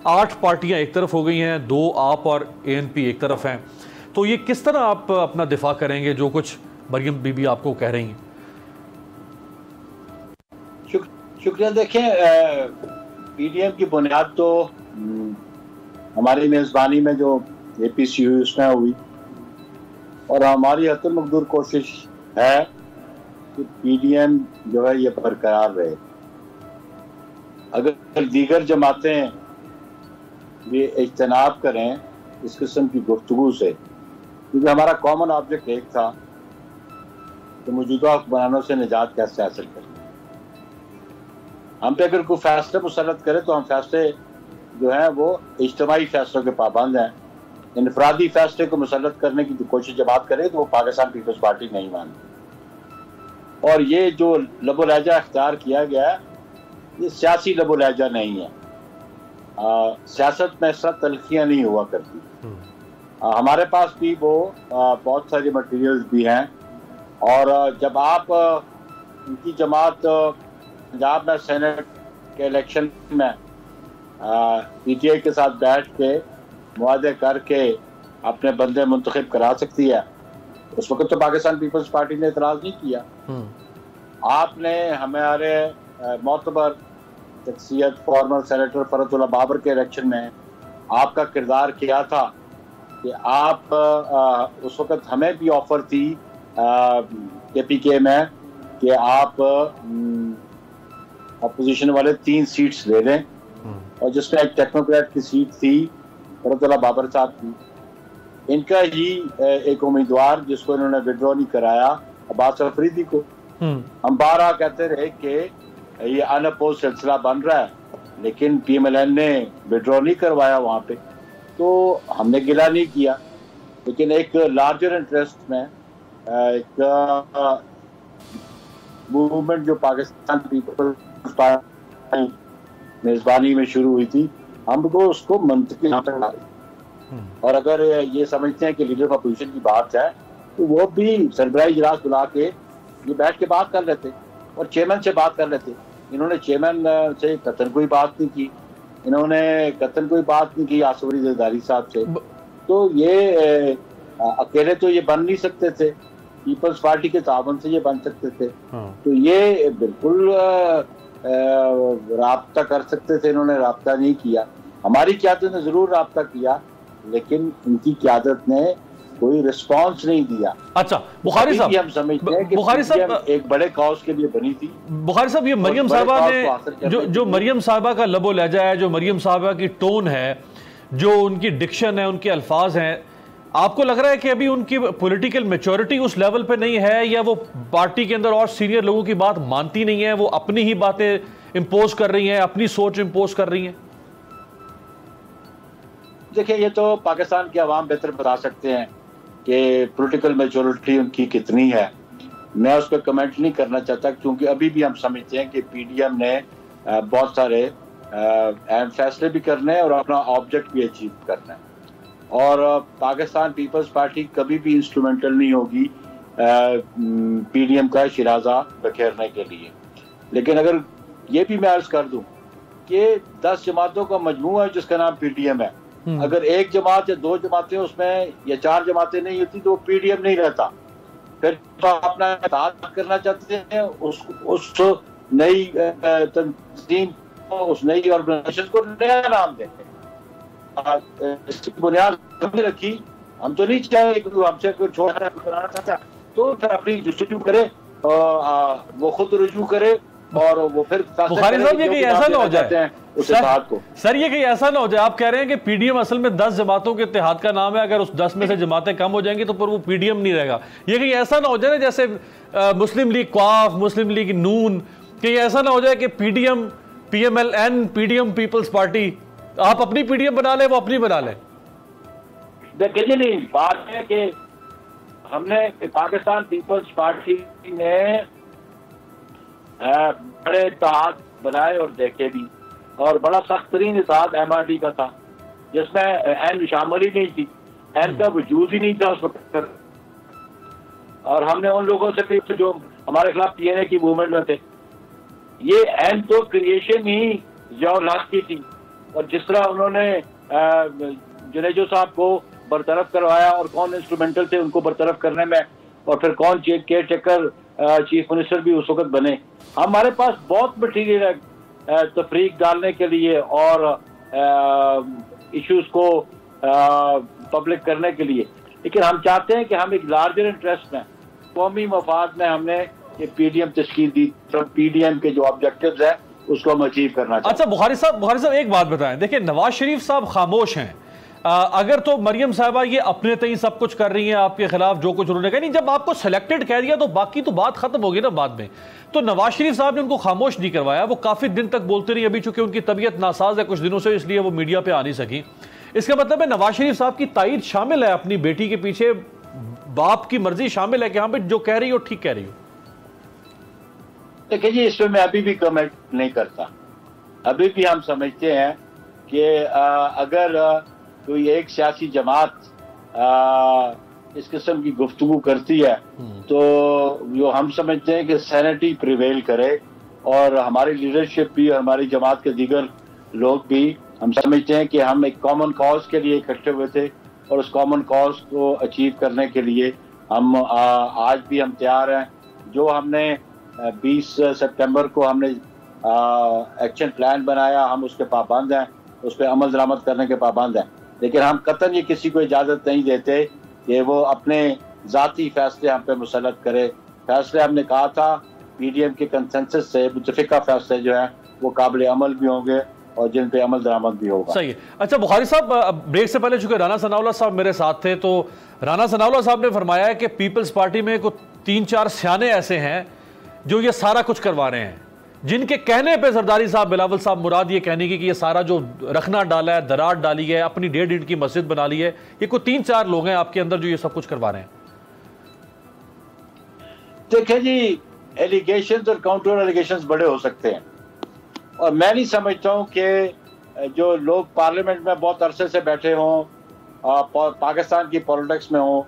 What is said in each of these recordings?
8 पार्टियां एक तरफ हो गई हैं, 2 आप और ANP एक तरफ हैं, तो ये किस तरह आप अपना दिफा करेंगे जो कुछ मरियम बीबी आपको कह रही हैं? शुक्रिया। देखें, PDM की बुनियाद तो हमारी मेज़बानी में जो APC हुई उसमें हुई, और हमारी हतुल मकदूर कोशिश है कि PDM जो है ये बरकरार रहे। अगर दीगर जमातें ये इज्तनाब करें इस किस्म की गुफ्तगू से, क्योंकि हमारा कॉमन ऑब्जेक्ट एक था कि मौजूदा हुक्मरानों से निजात कैसे हासिल करें। हम पे अगर कोई फैसले मुसल्लत करे तो हम फैसले जो हैं वो इज्तिमाई फैसलों के पाबंद हैं। इनफरादी फैसले को मुसल्लत करने की जो कोशिश जमात करे तो वो पाकिस्तान पीपल्स पार्टी नहीं मानती। और ये जो लबो लहजा अख्तियार किया गया है ये सियासी लबो लहजा नहीं है। सियासत में ऐसा तलखियाँ नहीं हुआ करती। हमारे पास भी वो बहुत सारी मटेरियल्स भी हैं, और जब आप उनकी जमात पंजाब में सेनेट के इलेक्शन में PTI के साथ बैठ के मुआहदे करके अपने बंदे मुंतखब करा सकती है, उस वक्त तो पाकिस्तान पीपल्स पार्टी ने इतराज नहीं किया। आपने हमारे मोतबर शख्सियत फॉर्मर सेनेटर फरतुल्लाह बाबर के इलेक्शन में आपका किरदार किया था कि आप उस वक्त हमें भी ऑफर थी KPK में कि आप अपोजिशन वाले 3 सीट्स ले लें, और जिसमें एक टेक्नोक्रेट की सीट थी फरतुल्लाह बाबर साहब की। इनका ही एक उम्मीदवार जिसको इन्होंने विड्रॉ नहीं कराया, अब्बास अफरीदी को। हम बारहा कहते रहे कि ये अनअपोज सिलसिला बन रहा है, लेकिन PMLN ने विड्रॉ नहीं करवाया वहाँ पे, तो हमने गिला नहीं किया। लेकिन एक लार्जर इंटरेस्ट में एक मूवमेंट जो पाकिस्तान पीपल्स पार्टी मेजबानी में शुरू हुई थी, हमको उसको मंतकी और अगर ये समझते हैं कि लीडर ऑफ अपोजिशन की बात है तो वो भी सरबराही इजलास बुला के ये बैठ के बात कर लेते और चेयरमैन से बात कर लेते। इन्होंने चेयरमैन से कतन कोई बात नहीं की, इन्होंने कतन कोई बात नहीं की आसवरी जरदारी साहब से। तो ये अकेले तो ये बन नहीं सकते थे, पीपल्स पार्टी के ताबन से ये बन सकते थे। तो ये बिल्कुल राब्ता कर सकते थे, इन्होंने राब्ता नहीं किया। हमारी क़यादत ने जरूर राब्ता किया, लेकिन इनकी क़यादत ने कोई रिस्पांस नहीं दिया। अच्छा बुखारी साहब, हम समझते हैं कि बुखारी साहब एक बड़े कॉज के लिए बनी थी। बुखारी साहब, ये मरियम साहबा ने जो मरियम साहबा का लबो लहजा है, जो मरियम साहबा की टोन है, जो उनकी डिक्शन है, उनके अल्फाज हैं, आपको लग रहा है कि अभी उनकी पॉलिटिकल मैच्योरिटी उस लेवल पे नहीं है, या वो पार्टी के अंदर और सीनियर लोगों की बात मानती नहीं है, वो अपनी ही बातें इंपोज कर रही हैं, अपनी सोच इंपोज कर रही हैं? देखिए, ये तो पाकिस्तान के अवाम बेहतर बता सकते हैं कि पॉलिटिकल मैच्योरिटी उनकी कितनी है। मैं उस पर कमेंट नहीं करना चाहता, क्योंकि अभी भी हम समझते हैं कि PDM ने बहुत सारे अहम फैसले भी करने हैं और अपना ऑब्जेक्ट भी अचीव करना है। और पाकिस्तान पीपल्स पार्टी कभी भी इंस्ट्रूमेंटल नहीं होगी PDM का शिराजा बखेरने के लिए। लेकिन अगर ये भी मैं अर्ज कर दूं कि 10 जमातों का मजमूआ है जिसका नाम PDM है, अगर एक जमात या 2 जमातें उसमें या 4 जमातें नहीं होती तो वो PDM नहीं रहता। फिर तो अपना इत्तेहाद करना चाहते हैं उस नई तंजीम को, उस नई ऑर्गेनाइजेशन को नया नाम देते हैं। इसकी बुनियाद हमने रखी। हम तो नहीं चाहे हमसे कोई छोटा बनाना चाहता, तो फिर अपनी जस्टिट्यूट करे, वो खुद रुजू करे और वो फिर बुखारी साहब ये कहीं ऐसा ना हो जाए उस इत्तेहाद को। सर ये कहीं ऐसा ना हो जाए, आप कह रहे हैं कि PDM असल में 10 जमातों के इत्तेहाद का नाम है, अगर उस 10 में से जमातें कम हो जाएंगी तो फिर वो PDM नहीं रहेगा। ये कहीं ऐसा ना हो जाए जैसे मुस्लिम लीग क्वाफ, मुस्लिम लीग नून, कहीं ऐसा ना हो जाए कि PDM PMLN PDM Peoples Party, आप अपनी PDM बना लें, वो अपनी बना लें। देखिए, नहीं बात है कि हमने पाकिस्तान पीपल्स पार्टी ने बड़े इत्तेहाद बनाए और देखे भी, और बड़ा सख्त तरीन इत्तेहाद MRD का था जिसमें एन शामिल ही नहीं थी, एन का वजूद ही नहीं था उस वक्त। और हमने उन लोगों से भी जो हमारे खिलाफ TNA की मूवमेंट में थे, ये एन तो क्रिएशन ही जियाउल हक की थी, और जिस तरह उन्होंने जुनेजो साहब को बरतरफ करवाया और कौन इंस्ट्रूमेंटल थे उनको बरतरफ करने में, और फिर कौन केयर टेकर चीफ मिनिस्टर भी उस वक्त बने। हमारे पास बहुत मटीरियल है तफरीक डालने के लिए और इश्यूज को पब्लिक करने के लिए, लेकिन हम चाहते हैं कि हम एक लार्जर इंटरेस्ट में, कौमी मफाद में हमने ये पीडीएम तश्कील दी, तो पीडीएम के जो ऑब्जेक्टिव्स हैं उसको हम अचीव करना चाहिए। अच्छा बुखारी साहब एक बात बताएं, देखिए नवाज शरीफ साहब खामोश हैं, अगर तो मरियम साहबा ये अपने तय सब कुछ कर रही हैं आपके खिलाफ, जो कुछ उन्होंने कहा, नहीं जब आपको सिलेक्टेड कह दिया तो बाकी तो बात खत्म होगी ना बाद में। तो नवाज शरीफ साहब ने उनको खामोश नहीं करवाया, वो काफी दिन तक बोलते रही, अभी चूंकि उनकी तबीयत नासाज है कुछ दिनों से, इसलिए वो मीडिया पे आ नहीं सकी। इसका मतलब है नवाज शरीफ साहब की तायद शामिल है अपनी बेटी के पीछे, बाप की मर्जी शामिल है कि हाँ भाई जो कह रही हो ठीक कह रही हो। देखिए जी, इसमें मैं अभी भी कमेंट नहीं करता। अभी भी हम समझते हैं कि अगर कोई एक सियासी जमात इस किस्म की गुफ्तगू करती है तो जो हम समझते हैं कि सैनिटी प्रिवेल करे, और हमारी लीडरशिप भी और हमारी जमात के दीगर लोग भी, हम समझते हैं कि हम एक कॉमन कॉज के लिए इकट्ठे हुए थे, और उस कॉमन कॉज को अचीव करने के लिए हम आज भी हम तैयार हैं। जो हमने 20 सितंबर को हमने एक्शन प्लान बनाया, हम उसके पाबंद हैं, उस पर अमल दरामद करने के पाबंद हैं, लेकिन हम कतई ये किसी को इजाज़त नहीं देते कि वो अपने ज़ाती फैसले हम पे मुसल्लत करे। फैसले हमने कहा था पीडीएम के कंसेंसस से मुतफिका फैसले जो हैं वो काबिल अमल भी होंगे और जिन पे अमल दरामद भी होगा। सही है। अच्छा बुखारी साहब, ब्रेक से पहले चूंकि राना सनाउल्लाह साहब मेरे साथ थे, तो राना सनाउल्लाह साहब ने फरमाया है कि पीपल्स पार्टी में कुछ 3-4 सियाने ऐसे हैं जो ये सारा कुछ करवा रहे हैं, जिनके कहने पे जरदारी साहब, बिलावल साहब मुराद ये कहने की कि ये सारा जो रखना डाला है, दरार डाली है, अपनी 1.5 ईंट की मस्जिद बना ली है, ये कोई 3-4 लोग हैं आपके अंदर जो ये सब कुछ करवा रहे हैं। देखिए जी, एलिगेशंस और काउंटर एलिगेशंस बड़े हो सकते हैं, और मैं नहीं समझता हूँ कि जो लोग पार्लियामेंट में बहुत अरसे से बैठे हों, पाकिस्तान की पॉलिटिक्स में हों,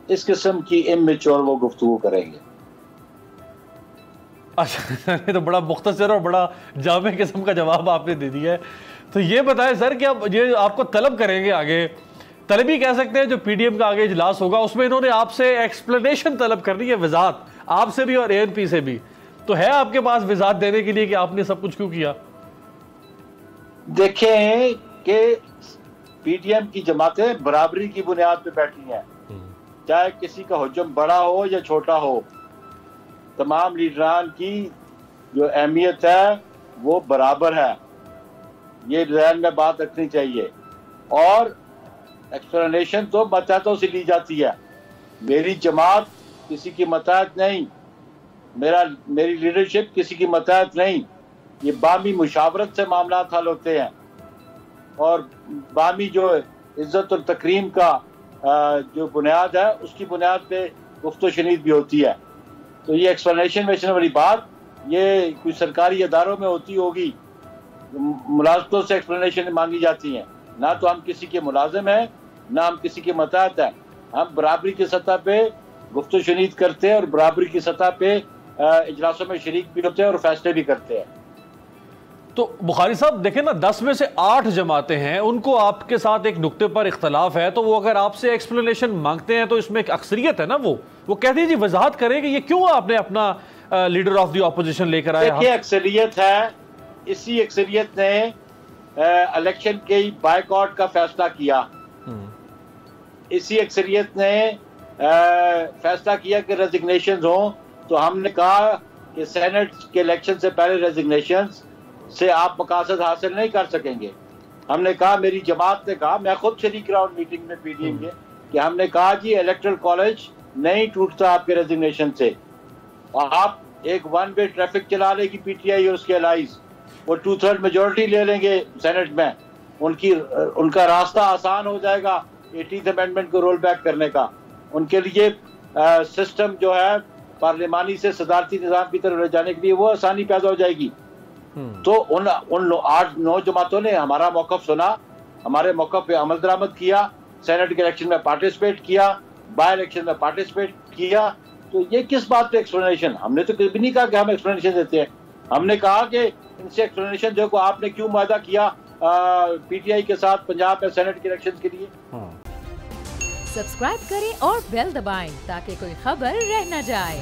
इस किस्म की इमेच्योर वो गुफ्तगू करेंगे। अच्छा, ये तो बड़ा मुख्तसर और बड़ा जामे किस्म का जवाब आपने दे दिया है। तो ये बताएं सर कि अब ये आपको तलब करेंगे आगे, तलब ही कह सकते हैं, जो पीडीएम का आगे इजलास होगा उसमें इन्होंने आपसे एक्सप्लेनेशन तलब करनी है, वजाहत आपसे भी और एएनपी से भी, तो है आपके पास वजाहत देने के लिए कि आपने सब कुछ क्यों किया? देखें कि पीडीएम की जमातें बराबरी की बुनियाद पे बैठी हैं, चाहे किसी का हुज्जम बड़ा हो या छोटा हो, तमाम लीडरान की जो अहमियत है वो बराबर है, ये ज़हन में बात रखनी चाहिए। और एक्सप्लेनेशन तो मतहतों से ली जाती है। मेरी जमात किसी की मतहत नहीं, मेरी लीडरशिप किसी की मतहत नहीं, ये बामी मुशावरत से मामला हल होते हैं, और बामी जो इज्जत और तकरीम का जो बुनियाद है उसकी बुनियाद पे गुफ्तो शनीद भी होती है। तो ये एक्सप्लेनेशन वेशन वाली बात ये कोई सरकारी अदारों में होती होगी, मुलाजमतों से एक्सप्लेनेशन मांगी जाती हैं, ना तो हम किसी के मुलाजिम हैं ना हम किसी के मतहत हैं। हम बराबरी की सतह पे गुफ्तो शनीद करते हैं और बराबरी की सतह पे इजलासों में शरीक भी होते हैं और फैसले भी करते हैं। तो बुखारी साहब देखें ना, 10 में से 8 जमातें हैं, उनको आपके साथ एक नुक्ते पर इख्तलाफ है, तो वो अगर आपसे एक्सप्लेनेशन मांगते हैं तो इसमें एक अक्सरियत है ना, वो कहते हैं जी वजाहत करें कि ये क्यों आपने अपना लीडर ऑफ द ऑपोजिशन लेकर आए। देखिए अक्सरियत है, इसी अक्सरियत ने इलेक्शन के बायकॉट का फैसला किया, इसी अक्सरियत ने फैसला किया कि रेजिग्नेशन हो, तो हमने कहा कि सेनेट के इलेक्शन से पहले रेजिग्नेशन से आप मकासद हासिल नहीं कर सकेंगे। हमने कहा, मेरी जमात ने कहा, मैं खुद शरीक रहा हूँ मीटिंग में पीडीएम के, कि हमने कहा जी इलेक्टरल कॉलेज नहीं टूटता आपके रेजिग्नेशन से, और आप एक 1 वे ट्रैफिक चला लेगी पीटीआई और उसके अलाइज, वो 2/3 मेजोरिटी ले लेंगे सेनेट में, उनका रास्ता आसान हो जाएगा 18th अमेंडमेंट को रोल बैक करने का। उनके लिए सिस्टम जो है पार्लिमानी से सदारती निज़ाम की तरफ ले जाने के लिए वो आसानी पैदा हो जाएगी। तो उन 8-9 जमातों ने हमारा मौक़िफ़ सुना, हमारे मौक़िफ़ पे अमल दरामद किया, सेनेट के इलेक्शन में पार्टिसिपेट किया, बाय इलेक्शन में पार्टिसिपेट किया। तो ये किस बात पे एक्सप्लेनेशन? हमने तो कभी नहीं कहा कि हम एक्सप्लेनेशन देते हैं। हमने कहा कि इनसे एक्सप्लेनेशन देखो, आपने क्यों वादा किया PTI के साथ पंजाब में सेनेट के इलेक्शन के लिए। सब्सक्राइब करें और बेल दबाएं ताकि कोई खबर रह न जाए।